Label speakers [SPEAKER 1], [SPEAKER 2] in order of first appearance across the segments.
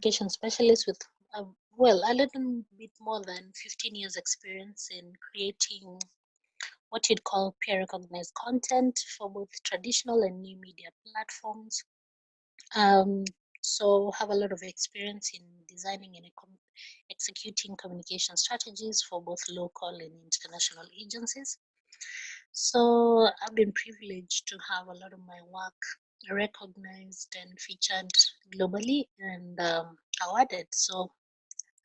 [SPEAKER 1] communication specialist with, well, a little bit more than 15 years experience in creating what you'd call peer recognized content for both traditional and new media platforms. Um, so have a lot of experience in designing and executing communication strategies for both local and international agencies. So I've been privileged to have a lot of my work recognized and featured globally and awarded. So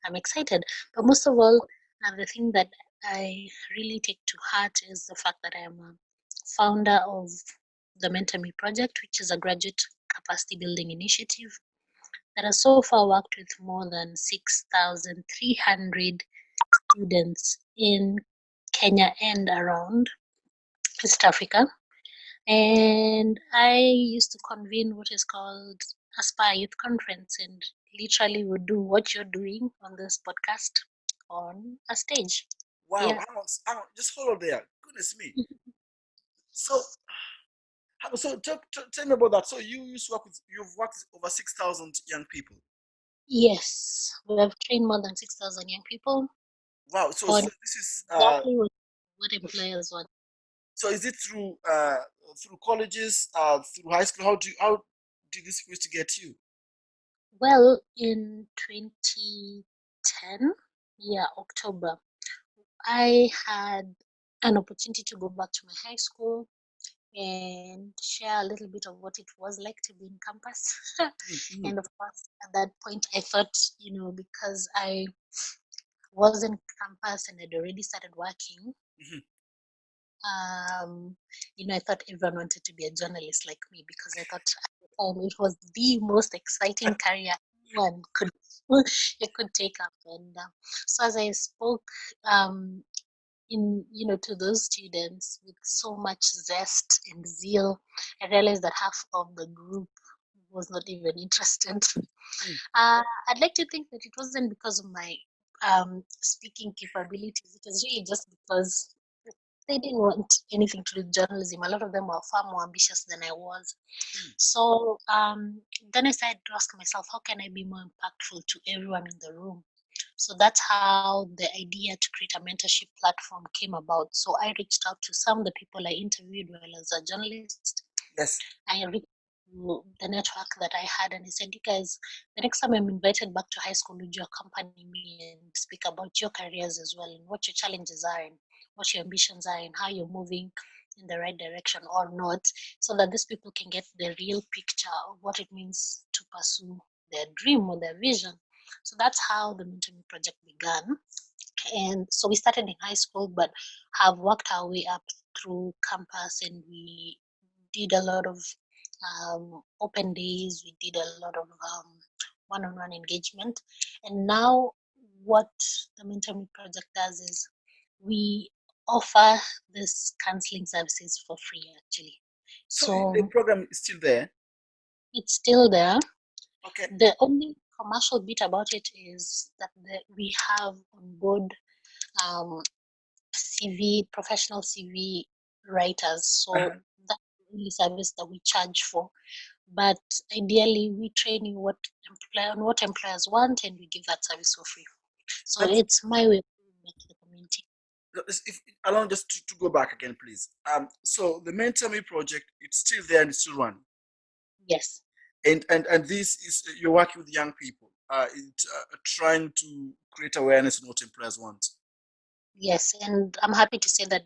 [SPEAKER 1] I'm excited. But most of all, the thing that I really take to heart is the fact that I am a founder of the Mentor Me project, which is a graduate capacity building initiative that has so far worked with more than 6,300 students in Kenya and around East Africa. And I used to convene what is called Aspire Youth Conference, and literally would do what you're doing on this podcast on a stage.
[SPEAKER 2] Wow,
[SPEAKER 1] Yeah.
[SPEAKER 2] hang on, just hold on there. Goodness me. So, tell me about that. So you've worked with over 6,000 young people.
[SPEAKER 1] Yes, we have trained more than 6,000 young people
[SPEAKER 2] Wow. So
[SPEAKER 1] on
[SPEAKER 2] this is
[SPEAKER 1] exactly what employers want.
[SPEAKER 2] so is it through colleges, through high school? How did this supposed to get you?
[SPEAKER 1] Well, in 2010, yeah, October, I had an opportunity to go back to my high school and share a little bit of what it was like to be in campus.
[SPEAKER 2] Mm-hmm.
[SPEAKER 1] And of course, at that point, I thought, because I was in campus and I'd already started working,
[SPEAKER 2] Mm-hmm.
[SPEAKER 1] I thought everyone wanted to be a journalist like me because I thought at the time it was the most exciting career one could you could take up. And so as I spoke um, to those students with so much zest and zeal, I realized that half of the group was not even interested.
[SPEAKER 2] Mm.
[SPEAKER 1] I'd like to think that it wasn't because of my speaking capabilities. It was really just because they didn't want anything to do with journalism. A lot of them were far more ambitious than I was.
[SPEAKER 2] Mm.
[SPEAKER 1] So then I started to ask myself, how can I be more impactful to everyone in the room? So that's how the idea to create a mentorship platform came about. So I reached out to some of the people I interviewed while as a journalist.
[SPEAKER 2] Yes.
[SPEAKER 1] I reached to the network that I had, and I said, you guys, the next time I'm invited back to high school, would you accompany me and speak about your careers as well, and what your challenges are, and what your ambitions are, and how you're moving in the right direction or not, so that these people can get the real picture of what it means to pursue their dream or their vision. So that's how the mentoring project began. And so we started in high school, but have worked our way up through campus, and we did a lot of open days. We did a lot of one-on-one engagement. And now what the mentoring project does is we offer this counseling services for free, actually.
[SPEAKER 2] So the
[SPEAKER 1] So
[SPEAKER 2] program is still there.
[SPEAKER 1] it's still there.
[SPEAKER 2] Okay.
[SPEAKER 1] The only commercial bit about it is that we have on board um, professional CV writers. So
[SPEAKER 2] Uh-huh.
[SPEAKER 1] that's the only service that we charge for. But ideally, we train you on what employers want, and we give that service for free. So
[SPEAKER 2] And
[SPEAKER 1] it's my way of giving back to the community.
[SPEAKER 2] if allow just to go back again, please. So the Mentor Me project, it's still there and it's still running.
[SPEAKER 1] Yes,
[SPEAKER 2] And this is you're working with young people, trying to create awareness on what employers want.
[SPEAKER 1] yes, and I'm happy to say that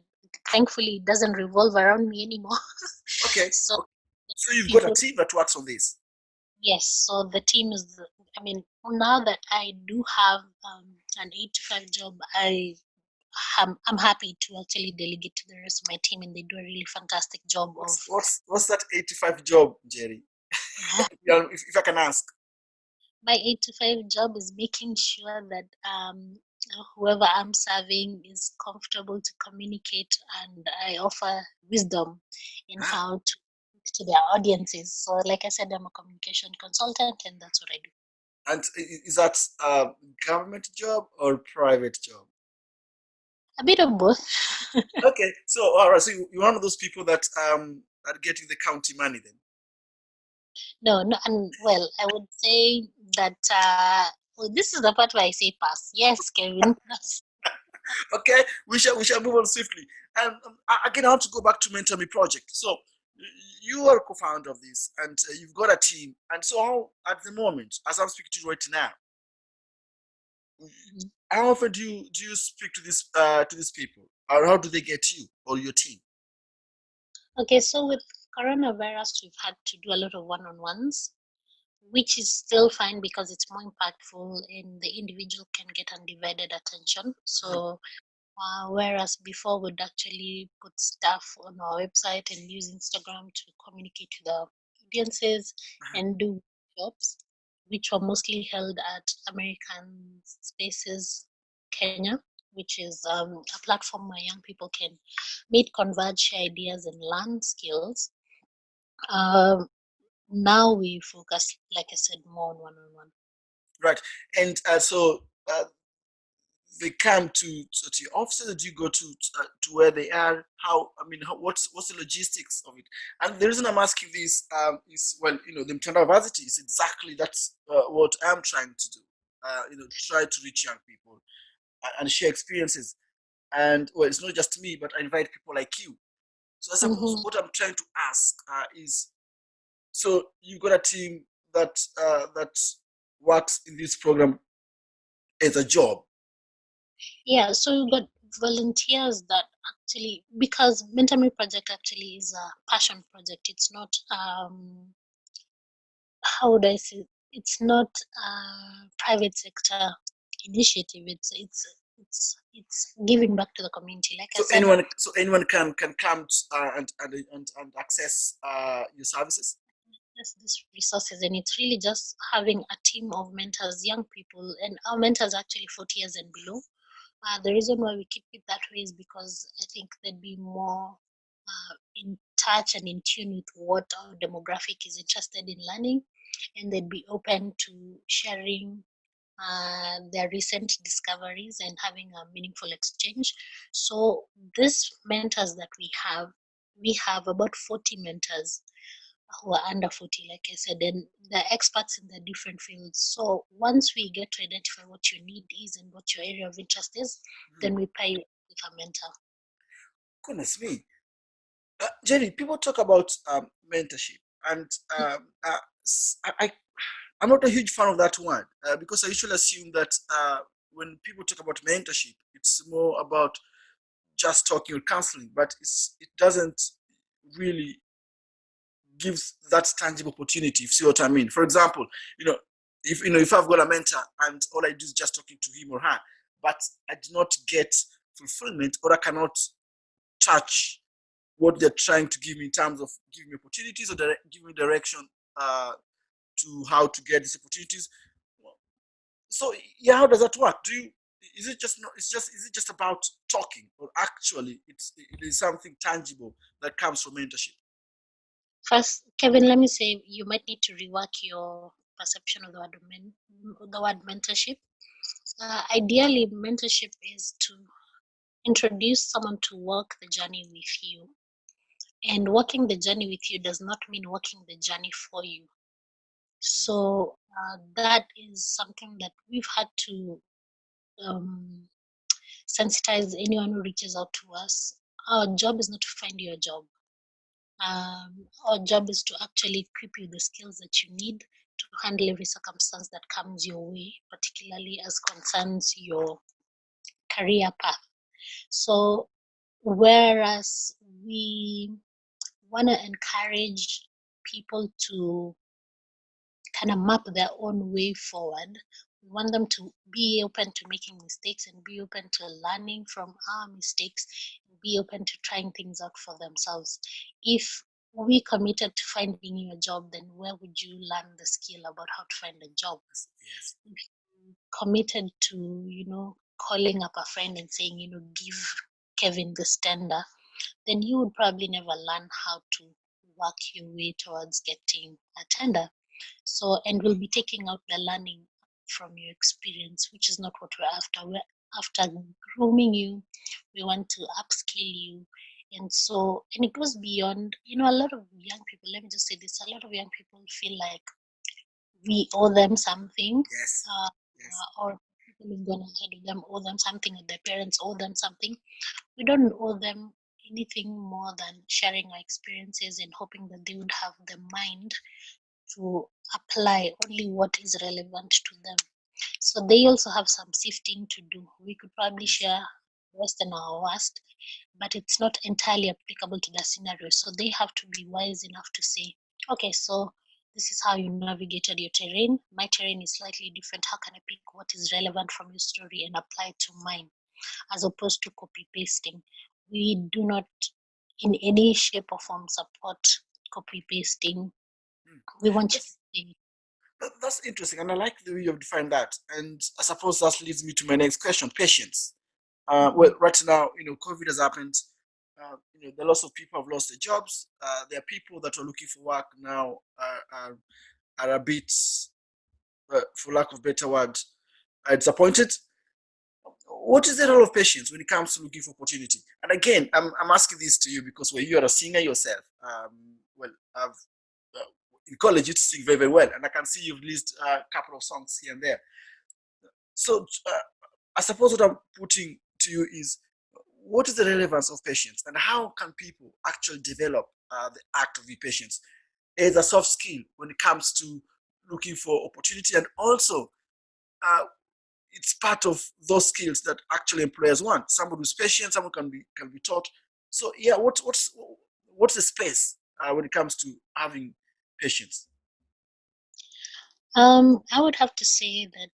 [SPEAKER 1] thankfully it doesn't revolve around me anymore.
[SPEAKER 2] Okay.
[SPEAKER 1] So
[SPEAKER 2] So you've got a
[SPEAKER 1] people,
[SPEAKER 2] team that works on this.
[SPEAKER 1] yes. So the team is, I mean, now that I do have an 8 to 5 job, I'm happy to actually delegate to the rest of my team, and they do a really fantastic job of.
[SPEAKER 2] What's that 85 job, Jerry? Yeah, if I can ask.
[SPEAKER 1] My 8 to 5 job is making sure that whoever I'm serving is comfortable to communicate, and I offer wisdom in
[SPEAKER 2] Ah,
[SPEAKER 1] how to their audiences. So, like I said, I'm a communication consultant, and that's what I do.
[SPEAKER 2] and is that a government job or private job?
[SPEAKER 1] A bit of both.
[SPEAKER 2] Okay, so all right, so you're one of those people that are getting the county money then.
[SPEAKER 1] No, no, and well, I would say that well, this is the part where I say pass. Yes, Kevin.
[SPEAKER 2] Okay, we shall move on swiftly. And again, I want to go back to Mentor Me project. So you are a co-founder of this, and you've got a team. And so, how, at the moment, as I'm speaking to you right now,
[SPEAKER 1] Mhm.
[SPEAKER 2] how often do you speak to these people, or how do they get you or your team?
[SPEAKER 1] Okay, so with coronavirus, we've had to do a lot of one-on-ones, which is still fine because it's more impactful and the individual can get undivided attention.
[SPEAKER 2] Mhm.
[SPEAKER 1] So whereas before we'd actually put stuff on our website and use Instagram to communicate to the audiences and do workshops, which were mostly held at American Spaces Kenya, which is a platform where young people can meet, converge, share ideas, and learn skills. Um, Now we focus, like I said, more on one-on-one.
[SPEAKER 2] Right, and so they come to your offices, or do you go to where they are? How, I mean, what's the logistics of it? And the reason I'm asking this is, well, the Mtandao Varsity is exactly that's what I'm trying to do. Try to reach young people and share experiences. And well, it's not just me, but I invite people like you. So I suppose
[SPEAKER 1] Mm-hmm.
[SPEAKER 2] what I'm trying to ask is, so you've got a team that works in this program as a job.
[SPEAKER 1] Yeah, so you got volunteers that actually, because Mentor Me project actually is a passion project. It's not how would I say, it's not a private sector initiative. It's giving back to the community. Like I
[SPEAKER 2] So
[SPEAKER 1] said,
[SPEAKER 2] anyone can come and access your services.
[SPEAKER 1] there's this resources, and it's really just having a team of mentors, young people, and our mentors are actually 40 years and below. The reason why we keep it that way is because I think they'd be more in touch and in tune with what our demographic is interested in learning, and they'd be open to sharing their recent discoveries and having a meaningful exchange. So these mentors that we have about 40 mentors who are under 40, like I said, and they're experts in their different fields. So once we get to identify what your need is and what your area of interest is,
[SPEAKER 2] Mhm.
[SPEAKER 1] then we pair you with a mentor.
[SPEAKER 2] Goodness me, Jenny. People talk about mentorship, and I'm not a huge fan of that word because I usually assume that when people talk about mentorship, it's more about just talking or counseling, but it doesn't really gives that tangible opportunity. If you see what I mean. For example, if I've got a mentor and all I do is just talking to him or her, but I do not get fulfillment, or I cannot touch what they're trying to give me in terms of giving me opportunities, or give me direction uh, to how to get these opportunities. So yeah, how does that work? Do you is it just not, is it just about talking, or actually it is something tangible that comes from mentorship?
[SPEAKER 1] First, Kevin, let me say you might need to rework your perception of the word mentorship. Ideally, mentorship is to introduce someone to walk the journey with you. And walking the journey with you does not mean walking the journey for you. So that is something that we've had to um, sensitize anyone who reaches out to us. Our job is not to find you a job. Our job is to actually equip you the skills that you need to handle every circumstance that comes your way, particularly as concerns your career path. So, whereas we want to encourage people to kind of map their own way forward. We want them to be open to making mistakes and be open to learning from our mistakes and be open to trying things out for themselves. If we committed to finding you a job, then where would you learn the skill about how to find a job?
[SPEAKER 2] Yes.
[SPEAKER 1] If you committed to, calling up a friend and saying, give Kevin this tender, then you would probably never learn how to work your way towards getting a tender. So, and we'll be taking out the learning from your experience, which is not what we're after. We're after grooming you. We want to upskill you And so, and it goes beyond, a lot of young people, let me just say this, a lot of young people feel like we owe them something,
[SPEAKER 2] Yes. Yes.
[SPEAKER 1] or people who've gone ahead of them owe them something, or their parents owe them something. We don't owe them anything more than sharing our experiences and hoping that they would have the mind to apply only what is relevant to them. So they also have some sifting to do. We could probably
[SPEAKER 2] Yes.
[SPEAKER 1] share best and our worst, but it's not entirely applicable to the scenario. So they have to be wise enough to say, okay, so this is how you navigated your terrain. My terrain is slightly different. How can I pick what is relevant from your story and apply it to mine, as opposed to copy pasting? We do not, in any shape or form, support copy pasting.
[SPEAKER 2] Mm.
[SPEAKER 1] We want you to
[SPEAKER 2] That's
[SPEAKER 1] say,
[SPEAKER 2] that's interesting, and I like the way you've defined that. And I suppose that leads me to my next question: patience. Well,
[SPEAKER 1] mhm.
[SPEAKER 2] right now, COVID has happened. The lots of people have lost their jobs. There are people that are looking for work now are a bit, for lack of better word, disappointed. What is the role of patience when it comes to looking for opportunity? And again, I'm asking this to you because when you are a singer yourself, well, I've in college you used to sing very, very well, and I can see you've released a couple of songs here and there. So I suppose what I'm putting to you is, what is the relevance of patience, and how can people actually develop the act of being patient as a soft skill when it comes to looking for opportunity, and also uh, it's part of those skills that actually employers want. Somebody who's patient, someone can be taught. So yeah, what's the space when it comes to having patience?
[SPEAKER 1] I would have to say that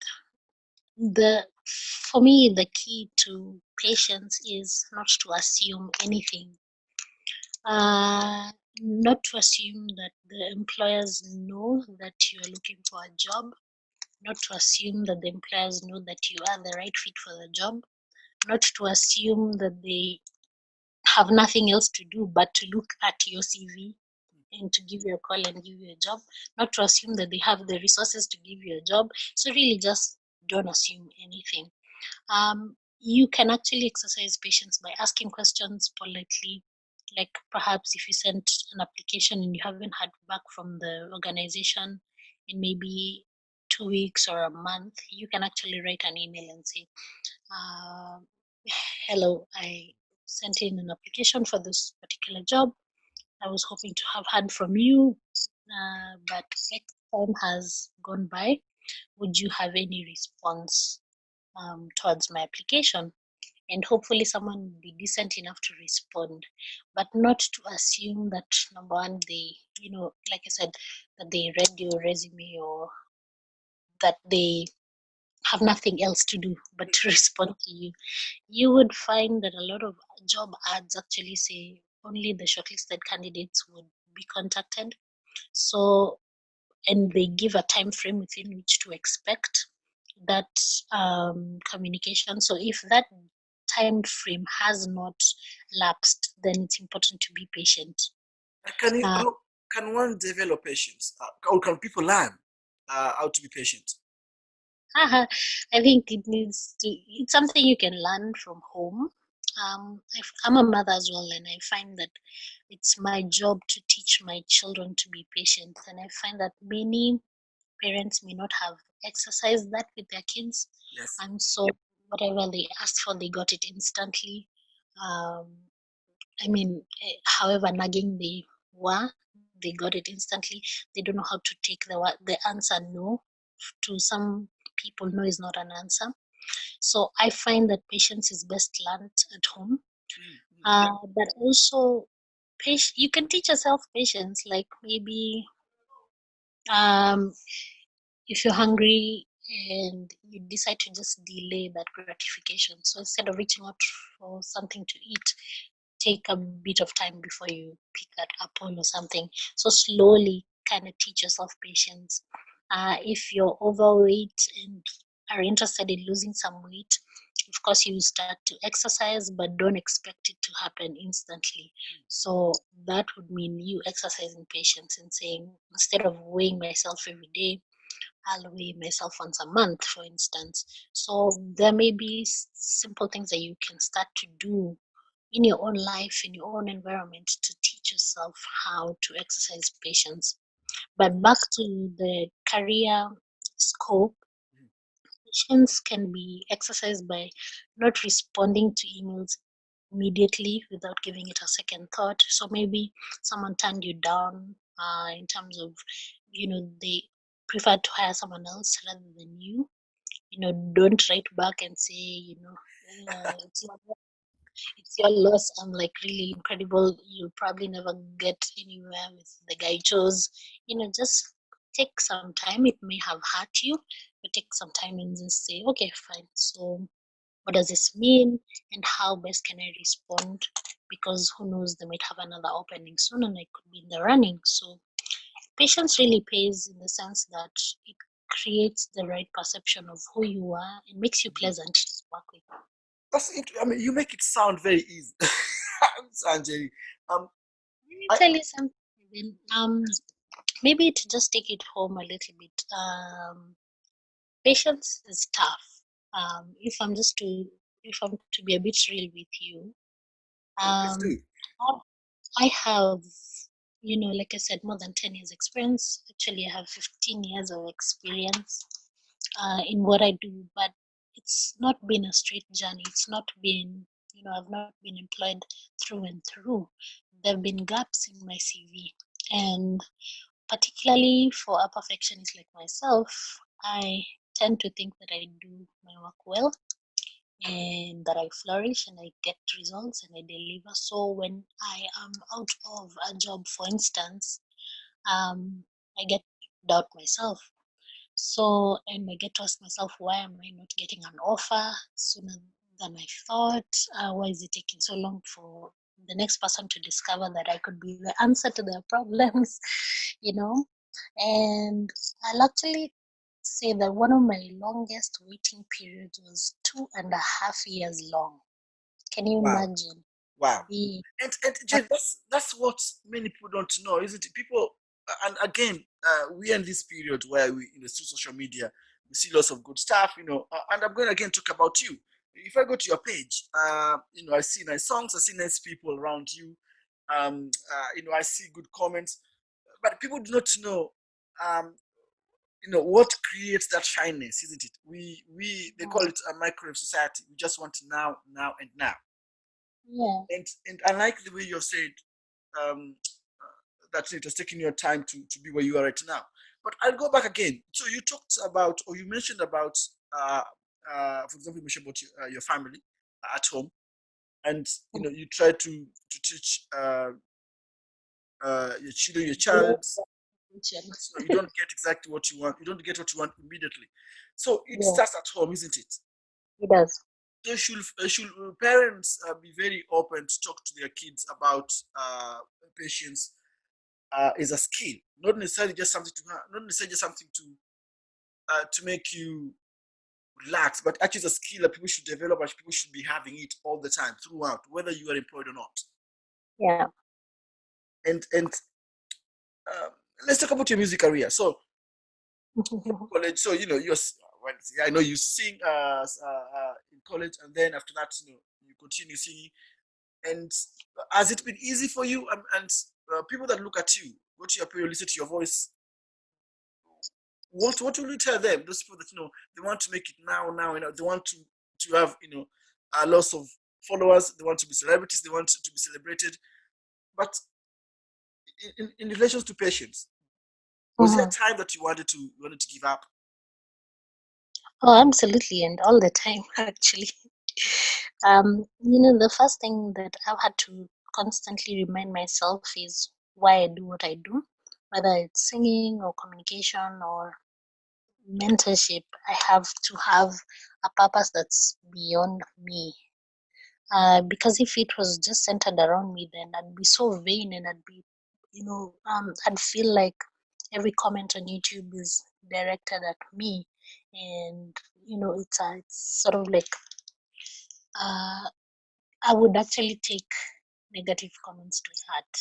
[SPEAKER 1] the for me the key to patience is not to assume anything. Not to assume that the employers know that you are looking for a job, not to assume that the employers know that you are the right fit for the job, not to assume that they have nothing else to do but to look at your CV and to give you a call and give you a job, not to assume that they have the resources to give you a job. So really just don't assume anything. You can actually exercise patience by asking questions politely. Like perhaps if you sent an application and you haven't heard back from the organization in maybe 2 weeks or a month, you can actually write an email and say, uh, hello, I sent in an application for this particular job. I was hoping to have heard from you, but X time has gone by. Would you have any response towards my application? And hopefully someone will be decent enough to respond, but not to assume that number one, they, like I said, that they read your resume, or that they have nothing else to do but to respond to you. You would find that a lot of job ads actually say only the shortlisted candidates would be contacted. So, and they give a time frame within which to expect that communication. So if that time frame has not lapsed, then it's important to be patient.
[SPEAKER 2] Can you
[SPEAKER 1] Uh,
[SPEAKER 2] can one develop patience, or can people learn how to be patient?
[SPEAKER 1] I think it's something you can learn from home. I'm a mother as well, and I find that it's my job to teach my children to be patient. And I find that many parents may not have exercised that with their kids.
[SPEAKER 2] Yes.
[SPEAKER 1] And so, whatever they asked for, they got it instantly. Um, I mean, however nagging they were, they got it instantly. They don't know how to take the answer no. To some people, no is not an answer. So I find that patience is best learned at home.
[SPEAKER 2] Mm-hmm.
[SPEAKER 1] But also, you can teach yourself patience. Like maybe um, if you're hungry and you decide to just delay that gratification. So instead of reaching out for something to eat, take a bit of time before you pick that apple or something. So slowly kind of teach yourself patience. If you're overweight and are interested in losing some weight, of course you start to exercise, but don't expect it to happen instantly. So that would mean you exercising patience and saying, instead of weighing myself every day, I'll weigh myself once a month, for instance. So there may be simple things that you can start to do in your own life, in your own environment, to teach yourself how to exercise patience. But back to the career scope, patience can be exercised by not responding to emails immediately without giving it a second thought. So maybe someone turned you down in terms of, they preferred to hire someone else rather than you. Don't write back and say, it's your loss. I'm like really incredible. You'll probably never get anywhere with the guy you chose. Just take some time. It may have hurt you, but take some time and just say, okay, fine. So, what does this mean? And how best can I respond? Because who knows, they might have another opening soon and I could be in the running. So, patience really pays in the sense that it creates the right perception of who you are and makes you
[SPEAKER 2] Mhm.
[SPEAKER 1] pleasant to work with.
[SPEAKER 2] That's it. I mean, you make it sound very easy, Sanjay. Um,
[SPEAKER 1] Let me
[SPEAKER 2] I
[SPEAKER 1] tell you something. Then, maybe to just take it home a little bit. Patience is tough. If I'm to be a bit real with you,
[SPEAKER 2] please do.
[SPEAKER 1] um, I have, like I said, more than 10 years experience. Actually, I have 15 years of experience in what I do, but it's not been a straight journey. It's not been, I've not been employed through and through. There have been gaps in my CV. And particularly for a perfectionist like myself, I tend to think that I do my work well and that I flourish and I get results and I deliver. So when I am out of a job, for instance, I get doubt myself. So, and I get to ask myself, why am I not getting an offer sooner than I thought? Why is it taking so long for the next person to discover that I could be the answer to their problems? you know? And I'll actually say that one of my longest waiting periods was 2.5 years long. Can you
[SPEAKER 2] Wow.
[SPEAKER 1] imagine
[SPEAKER 2] Wow.
[SPEAKER 1] being
[SPEAKER 2] And Jane, that's what many people don't know, isn't it? People, and again, we are in this period where we, through social media, we see lots of good stuff, and I'm going to again talk about you. If I go to your page, I see nice songs, I see nice people around you, I see good comments, but people do not know, um, what creates that shyness, isn't it? They call it a microwave society. We just want now, now, and now.
[SPEAKER 1] yeah,
[SPEAKER 2] And I like the way you said, um, that it has taken your time to be where you are right now. But I'll go back again. So you talked about, or you mentioned about, for example, you mentioned about your family at home, and you try to teach your children, your child. You don't get exactly what you want. You don't get what you want immediately. So it
[SPEAKER 1] yeah,
[SPEAKER 2] starts at home, isn't it?
[SPEAKER 1] it does.
[SPEAKER 2] So should parents be very open to talk to their kids about patience is a skill, not necessarily just something not necessarily just something to make you relax, but actually it's a skill that people should develop and people should be having it all the time throughout, whether you are employed or not.
[SPEAKER 1] Yeah.
[SPEAKER 2] And uh, let's talk about your music career. So in college, so well, I know you used to sing in college, and then after that, you continue singing. And has it been easy for you? And people that look at you, go to your period, listen to your voice, what will you tell them? Those people that they want to make it now, they want to have lots of followers, they want to be celebrities, they want to be celebrated. But in relation to patience, was there a
[SPEAKER 1] Mhm.
[SPEAKER 2] time that you wanted to give up?
[SPEAKER 1] Oh, absolutely, and all the time, actually. The first thing that I've had to constantly remind myself is why I do what I do, whether it's singing or communication or mentorship. I have to have a purpose that's beyond me. Because if it was just centered around me, then I'd be so vain and I'd feel like every comment on YouTube is directed at me, and it's sort of like uh, I would actually take negative comments to heart.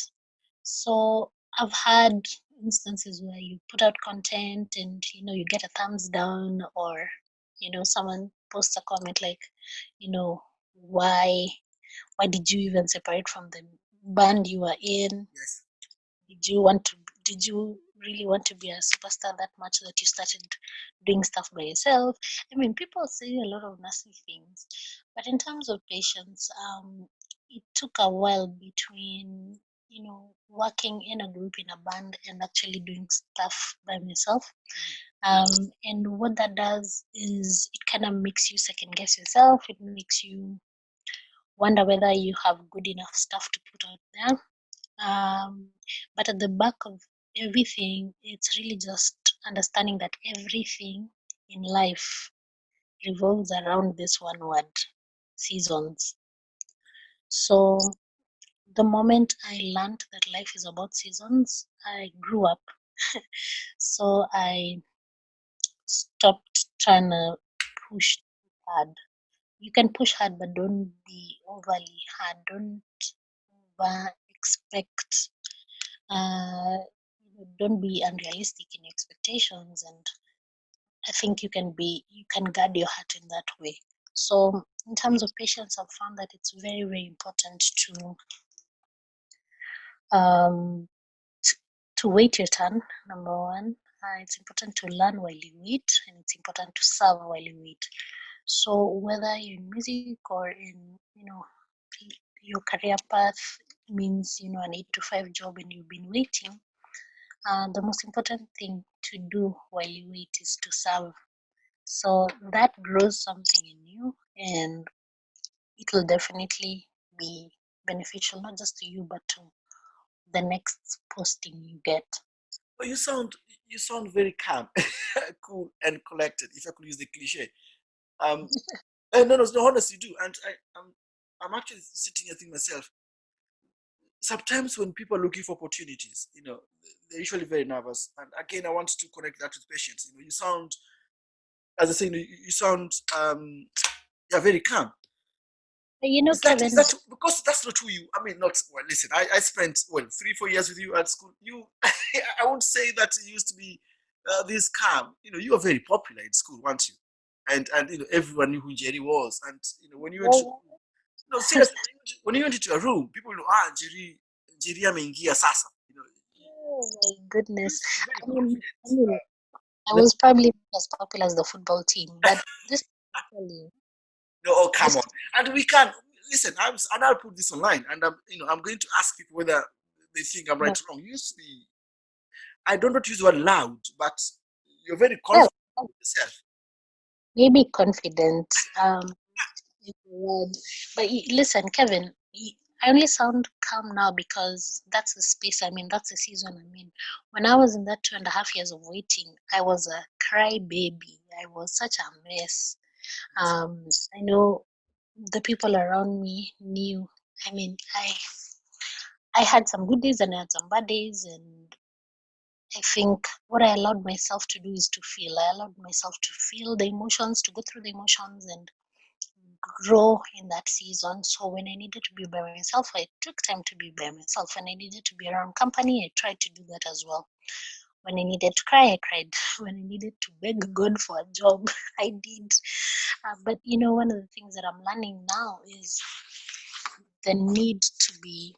[SPEAKER 1] So I've had instances where you put out content and you get a thumbs down, or someone posts a comment like, you know, why Why did you even separate from the band you were in?
[SPEAKER 2] Yes.
[SPEAKER 1] Did you really want to be a superstar that much that you started doing stuff by yourself? I mean, people say a lot of nasty things, but in terms of patience, it took a while between working in a group in a band and actually doing stuff by myself. And what that does is it kind of makes you second guess yourself. It makes you wonder whether you have good enough stuff to put out there. But at the back of everything, it's really just understanding that everything in life revolves around this one word, seasons. So the moment I learned that life is about seasons, I grew up. So I stopped trying to push hard. You can push hard, but don't be overly hard. Don't over expect. Don't be unrealistic in expectations, and I think you can guard your heart in that way. So in terms of patience, I've found that it's very, very important um to wait your turn. Number one, it's important to learn while you wait, and it's important to serve while you wait. So whether you're in music or in your career path means an 8 to 5 job and you've been waiting, the most important thing to do while you wait is to serve. So that grows something in you, and it will definitely be beneficial not just to you but to the next posting you get.
[SPEAKER 2] Well, you sound very calm, cool, and collected. If I could use the cliche. Um, no, no, no, honestly, you do. And I'm actually sitting here thinking myself. Sometimes when people are looking for opportunities, they're usually very nervous. And again, I want to connect that with patience. You sound, as I say, you sound, yeah, very calm.
[SPEAKER 1] But
[SPEAKER 2] Is
[SPEAKER 1] Kevin,
[SPEAKER 2] that because that's not who you? I mean, not well. Listen, I spent 3 4 years with you at school. You, I won't say that you used to be this calm. You were very popular in school, weren't you? And everyone knew who Njeri was. And when you went to,
[SPEAKER 1] oh,
[SPEAKER 2] no, seriously, when you went into a room, people know, Njeri ameingia sasa.
[SPEAKER 1] oh my
[SPEAKER 2] You
[SPEAKER 1] goodness.
[SPEAKER 2] used to be very
[SPEAKER 1] I mean,
[SPEAKER 2] confident.
[SPEAKER 1] I mean, I
[SPEAKER 2] No,
[SPEAKER 1] was probably not as popular as the football team, but this I tell you,
[SPEAKER 2] no, oh, come
[SPEAKER 1] this
[SPEAKER 2] on. And we can listen. And I'll put this online, and I'm going to ask people whether they think I'm right
[SPEAKER 1] no,
[SPEAKER 2] or wrong. You used to be. I don't want to use the word loud, but you're very
[SPEAKER 1] well,
[SPEAKER 2] confident in yourself.
[SPEAKER 1] maybe confident. Is the word. But listen, Kevin, I only sound calm now because that's the space I'm in, that's the season I'm in. When I was in that 2.5 years of waiting, I was a cry baby. I was such a mess. I know the people around me knew. I mean, I had some good days and I had some bad days, and I think what I allowed myself to do is to feel. I allowed myself to feel the emotions, to go through the emotions and grow in that season. So when I needed to be by myself, I took time to be by myself. When I needed to be around company, I tried to do that as well. When I needed to cry, I cried. When I needed to beg God for a job, I did. But one of the things that I'm learning now is the need to be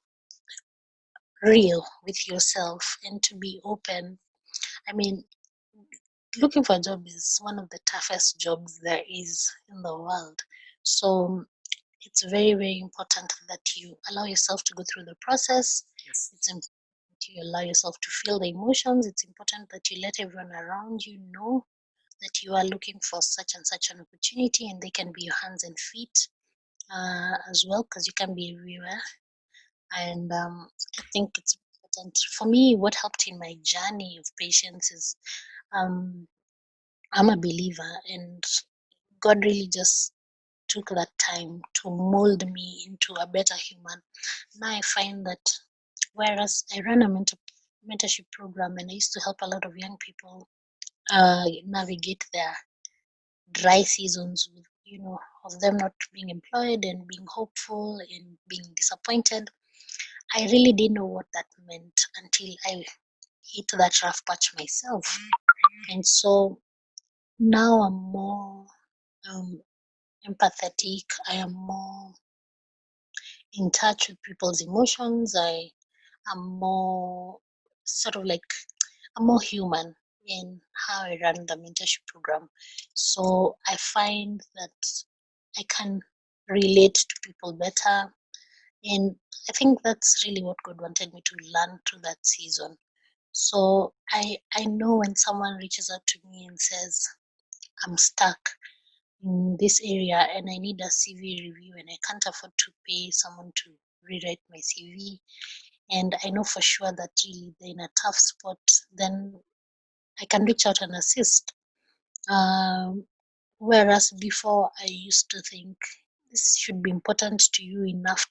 [SPEAKER 1] real with yourself and to be open. I mean, looking for a job is one of the toughest jobs there is in the world. So it's very, very important that you allow yourself to go through the process.
[SPEAKER 2] Yes.
[SPEAKER 1] It's important that you allow yourself to feel the emotions. It's important that you let everyone around you know that you are looking for such and such an opportunity, and they can be your hands and feet as well, because you can be everywhere. And I think it's important. For me, what helped in my journey of patience is um, I'm a believer, and God really just took that time to mold me into a better human. Now I find that whereas I run a mentorship program and I used to help a lot of young people navigate their dry seasons with, of them not being employed and being hopeful and being disappointed. I really didn't know what that meant until I hit that rough patch myself. And so now I'm more um, empathetic. I am more in touch with people's emotions. I am more sort of like I'm more human in how I run the mentorship program. So I find that I can relate to people better. And I think that's really what God wanted me to learn through that season. So I know when someone reaches out to me and says, I'm stuck in this area and I need a CV review and I can't afford to pay someone to rewrite my CV, and I know for sure that really they're in a tough spot, then I can reach out and assist. Um, Whereas before I used to think this should be important to you enough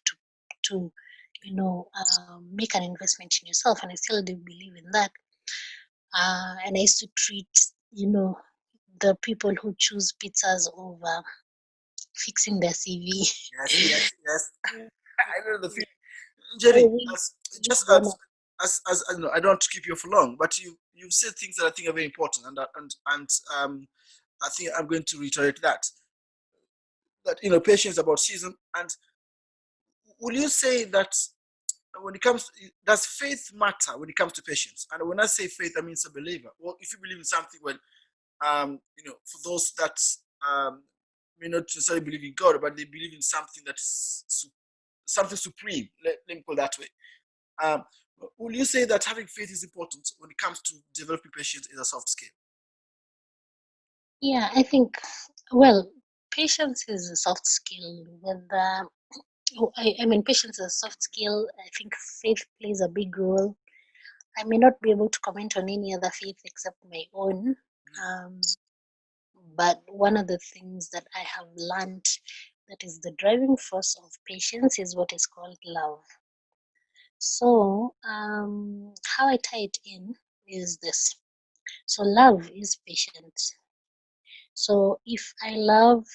[SPEAKER 1] to make an investment in yourself, and I still do believe in that. And I used to treat the people who choose pizzas over fixing their CV.
[SPEAKER 2] Yes, yes, yes. I know the feeling.
[SPEAKER 1] I
[SPEAKER 2] Jerry,
[SPEAKER 1] really
[SPEAKER 2] as
[SPEAKER 1] need
[SPEAKER 2] just
[SPEAKER 1] them.
[SPEAKER 2] as I know, I don't want to keep you for long, but you've said things that I think are very important, and I think I'm going to reiterate that patience about season. And will you say that when it comes, does faith matter when it comes to patience? And when I say faith, I mean as a believer. Well, if you believe in something, well, for those that um, may not necessarily believe in God, but they believe in something that is something supreme. Let me call it that way. Um, will you say that having faith is important when it comes to developing patience as a soft skill?
[SPEAKER 1] Yeah, I think, well, patience is a soft skill. I mean, patience is a soft skill. I think faith plays a big role. I may not be able to comment on any other faith except my own. Um, but one of the things that I have learned that is the driving force of patience is what is called love. So, how I tie it in is this. So, love is patient. So, if I love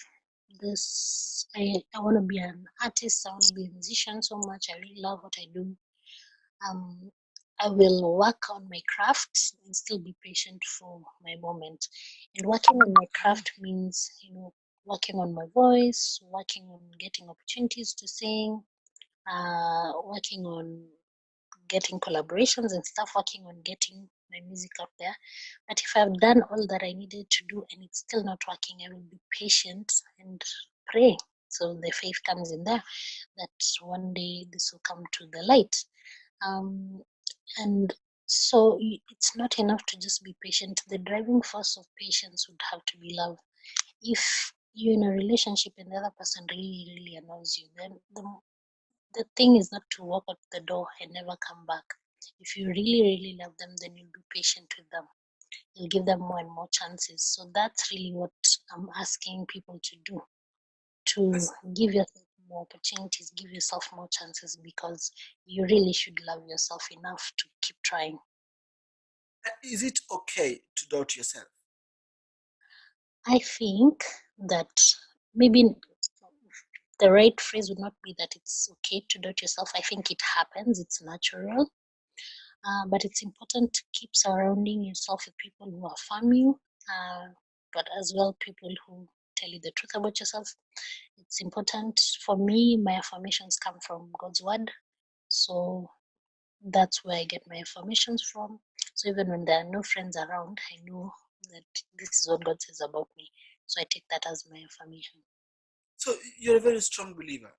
[SPEAKER 1] this, I want to be an artist, I want to be a musician so much, I really love what I do. Um, I will work on my craft and still be patient for my moment. And working on my craft means, working on my voice, working on getting opportunities to sing, working on getting collaborations and stuff, working on getting my music out there. But if I've done all that I needed to do and it's still not working, I will be patient and pray. So the faith comes in there that one day this will come to the light. Um, and so it's not enough to just be patient. The driving force of patience would have to be love. If you're in a relationship and the other person really, really annoys you, then the thing is not to walk out the door and never come back. If you really, really love them, then you'll be patient with them. You'll give them more and more chances. So that's really what I'm asking people to do, to
[SPEAKER 2] Yes.
[SPEAKER 1] give yourself more opportunities, give yourself more chances, because you really should love yourself enough to keep trying.
[SPEAKER 2] Is it okay to doubt yourself?
[SPEAKER 1] I think that maybe the right phrase would not be that it's okay to doubt yourself. I think it happens, it's natural. But it's important to keep surrounding yourself with people who affirm you, but as well people who tell you the truth about yourself. It's important for me. My affirmations come from God's word, so that's where I get my affirmations from. So even when there are no friends around, I know that this is what God says about me. So I take that as my affirmation.
[SPEAKER 2] So you're a very strong believer.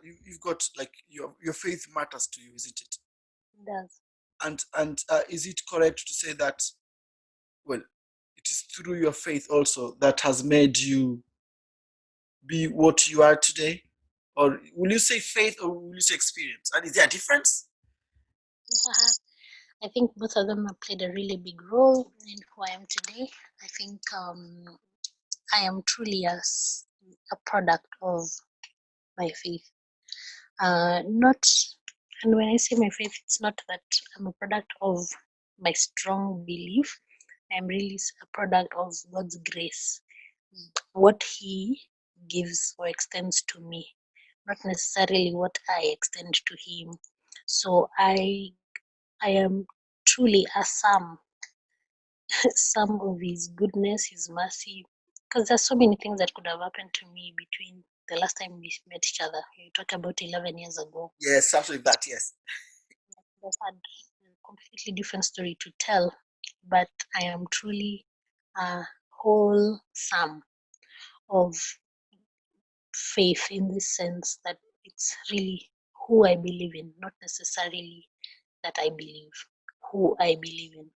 [SPEAKER 2] You've got like your faith matters to you, isn't it?
[SPEAKER 1] It does.
[SPEAKER 2] And is it correct to say that, well, it is through your faith also that has made you be what you are today? Or will you say faith or will you say experience? And is there a difference?
[SPEAKER 1] I think both of them have played a really big role in who I am today. I think I am truly a product of my faith. Not, and when I say my faith, it's not that I'm a product of my strong belief. I'm really a product of God's grace, what He gives or extends to me, not necessarily what I extend to Him. So I am truly a sum, some of His goodness, His mercy, because there's so many things that could have happened to me between the last time we met each other. You talk about 11 years ago.
[SPEAKER 2] Yes, something like that. Yes.
[SPEAKER 1] I've had a completely different story to tell, but I am truly a wholesome of faith in this sense that it's really who I believe in, not necessarily that I believe, who I believe in.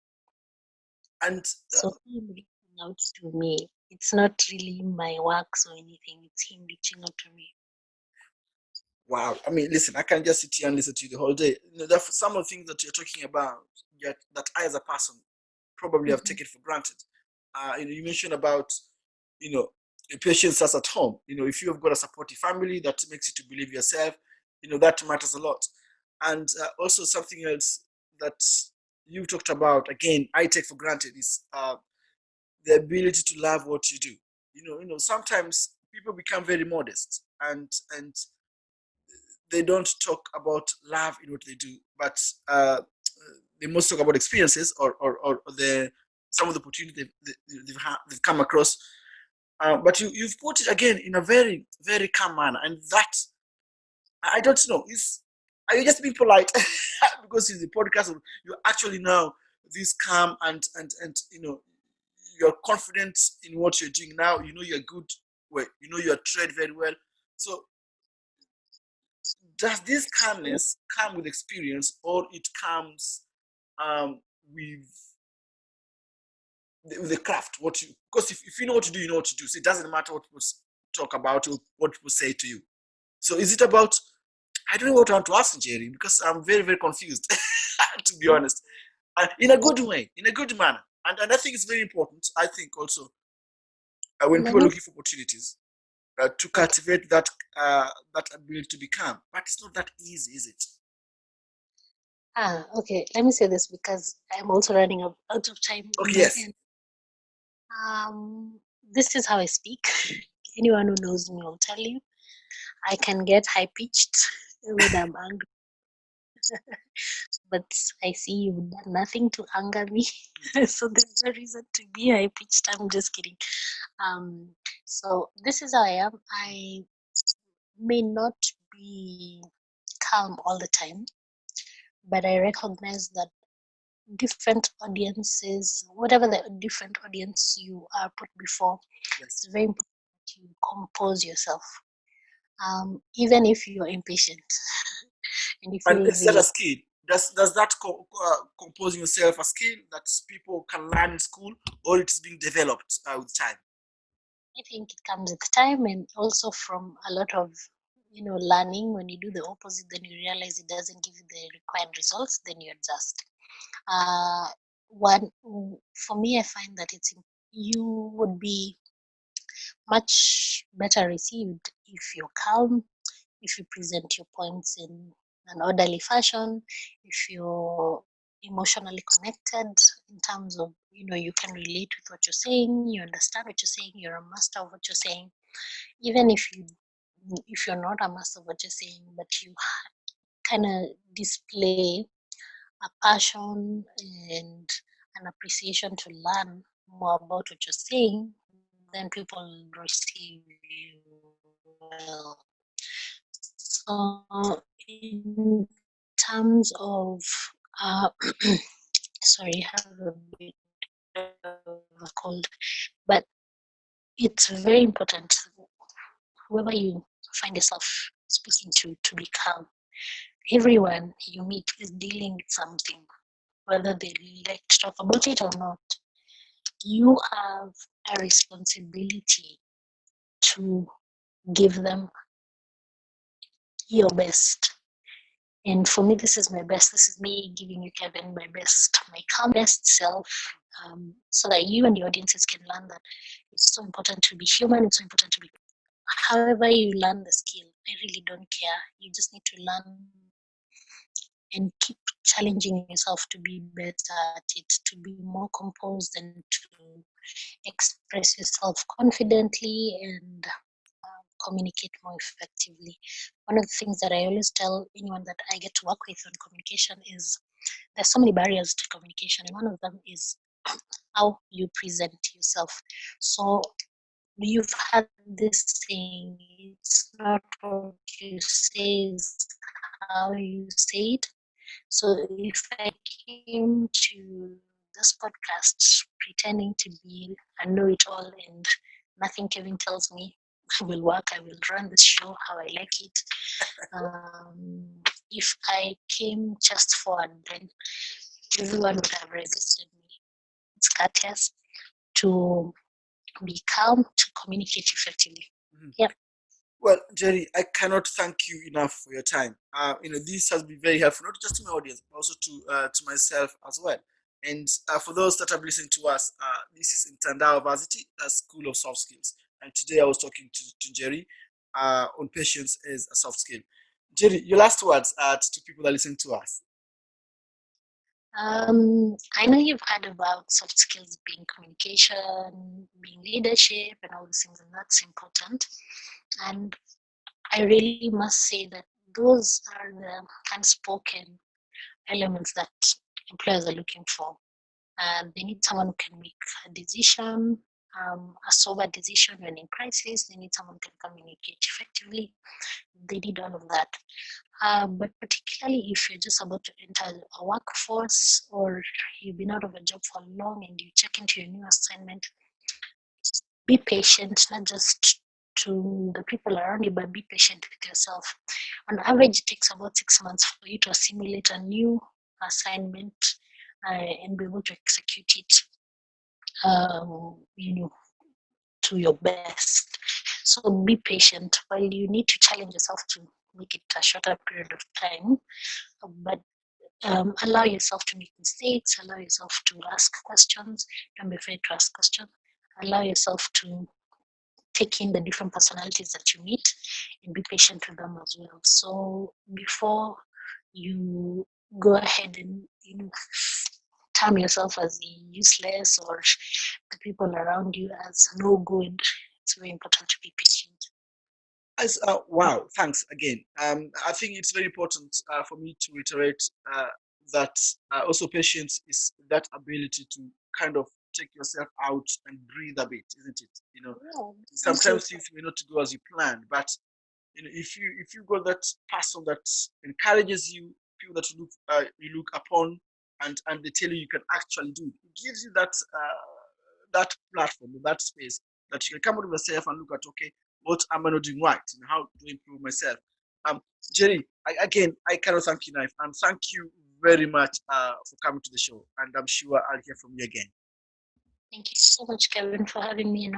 [SPEAKER 2] And
[SPEAKER 1] So him reaching out to me, it's not really my works or anything, it's him reaching out to me.
[SPEAKER 2] wow, I mean, listen, I can just sit here and listen to you the whole day. Some of the things that you're talking about, that I as a person probably have
[SPEAKER 1] Mm-hmm.
[SPEAKER 2] taken for granted. You mentioned about, the patient starts at home. If you have got a supportive family that makes you to believe yourself, that matters a lot. And also something else that you talked about, again, I take for granted is the ability to love what you do. Sometimes people become very modest, and they don't talk about love in what they do, but they most talk about experiences, or the some of the opportunities they've come across. But you've put it again in a very, very calm manner, and that, I don't know, is, are you just being polite because it's a podcast? Or you actually now this calm, and you're confident in what you're doing now. You're good. Well, you're trained very well. So does this calmness come with experience, or it comes um, with the craft? Because if you know what to do, you know what to do. So it doesn't matter what people talk about or what people say to you. So is it about? I don't know what I want to ask Jerry, because I'm very, very confused, to be honest. And in a good way, in a good manner. And I think it's very important. I think also when
[SPEAKER 1] Let
[SPEAKER 2] people are
[SPEAKER 1] me
[SPEAKER 2] looking for opportunities, to
[SPEAKER 1] okay.
[SPEAKER 2] cultivate that ability to be calm. But it's not that easy, is it?
[SPEAKER 1] Okay. Let me say this because I'm also running out of time on
[SPEAKER 2] Okay,
[SPEAKER 1] my
[SPEAKER 2] yes.
[SPEAKER 1] end. This is how I speak. Anyone who knows me will tell you. I can get high pitched when I'm angry, but I see you've done nothing to anger me, so there's no reason to be high pitched. I'm just kidding. Um, so this is how I am. I may not be calm all the time, but I recognize that different audiences, whatever the different audience you are put before,
[SPEAKER 2] Yes.
[SPEAKER 1] it's very important that you compose yourself. Even if you're impatient and if
[SPEAKER 2] And
[SPEAKER 1] you're
[SPEAKER 2] is that a
[SPEAKER 1] irritated,
[SPEAKER 2] skill? Does that composing yourself a skill that people can learn in school, or it's being developed with time?
[SPEAKER 1] I think it comes with time and also from a lot of learning. When you do the opposite, then you realize it doesn't give you the required results, then you adjust. Uh, one for me, I find that you would be much better received if you're calm, if you present your points in an orderly fashion, if you're emotionally connected in terms of you can relate with what you're saying, you understand what you're saying, you're a master of what you're saying, even if you're not a master of what you're saying, but you kind of display a passion and an appreciation to learn more about what you're saying, then people receive you well. So in terms of uh, sorry, I have a bit of a cold, but it's very important whoever you find yourself speaking to be calm. Everyone you meet is dealing with something, whether they like to talk about it or not. You have a responsibility to give them your best. And for me, this is my best. This is me giving you, Kevin, my best, my calmest self, so that you and the audiences can learn that it's so important to be human. It's so important to be. However, you learn the skill, I really don't care. You just need to learn and keep challenging yourself to be better at it, to be more composed, and to express yourself confidently and communicate more effectively. One of the things that I always tell anyone that I get to work with on communication is there's so many barriers to communication, and one of them is how you present yourself. So you've had this saying, it's not what you say, is how you say it. So if I came to this podcast pretending to be a know-it-all and nothing Kevin tells me will work, I will run this show how I like it. If I came just for then everyone would have resisted me. It's courteous to be calm, to communicate effectively.
[SPEAKER 2] Mhm.
[SPEAKER 1] Yeah.
[SPEAKER 2] Well, Jerry, I cannot thank you enough for your time. This has been very helpful, not just to my audience, but also to myself as well. And for those that have listened to us, this is Intandao Varsity, a School of Soft Skills. And today I was talking to Jerry on patience as a soft skill. Jerry, your last words to people that listen to us.
[SPEAKER 1] I know you've heard about soft skills being communication, being leadership, and all these things, and that's important. And I really must say that those are the unspoken elements that employers are looking for. They need someone who can make a decision, a sober decision when in crisis. They need someone who can communicate effectively. They need all of that. But particularly if you're just about to enter a workforce or you've been out of a job for long and you check into your new assignment, be patient, not just to the people around you, but be patient with yourself. On average, it takes about 6 months for you to assimilate a new assignment and be able to execute it, you know, to your best. So be patient. While you need to challenge yourself to make it a shorter period of time, but allow yourself to make mistakes, allow yourself to ask questions, don't be afraid to ask questions, allow yourself to take in the different personalities that you meet and be patient with them as well. So before you go ahead and term yourself as useless or the people around you as no good, it's very important to be patient.
[SPEAKER 2] Wow, thanks again. I think it's very important for me to reiterate that also patience is that ability to kind of take yourself out and breathe a bit, isn't it?
[SPEAKER 1] Yeah,
[SPEAKER 2] Sometimes
[SPEAKER 1] absolutely.
[SPEAKER 2] things may not go as you planned, but if you got that person that encourages you, people that you look upon, and they tell you you can actually do it, it gives you that platform, that space that you can come out of yourself and look at, okay, what am I not doing right, and how to improve myself. Um, Jerry, again, I cannot thank you enough, and thank you very much for coming to the show, and I'm sure I'll hear from you again.
[SPEAKER 1] Thank you so much, Kevin, for having me.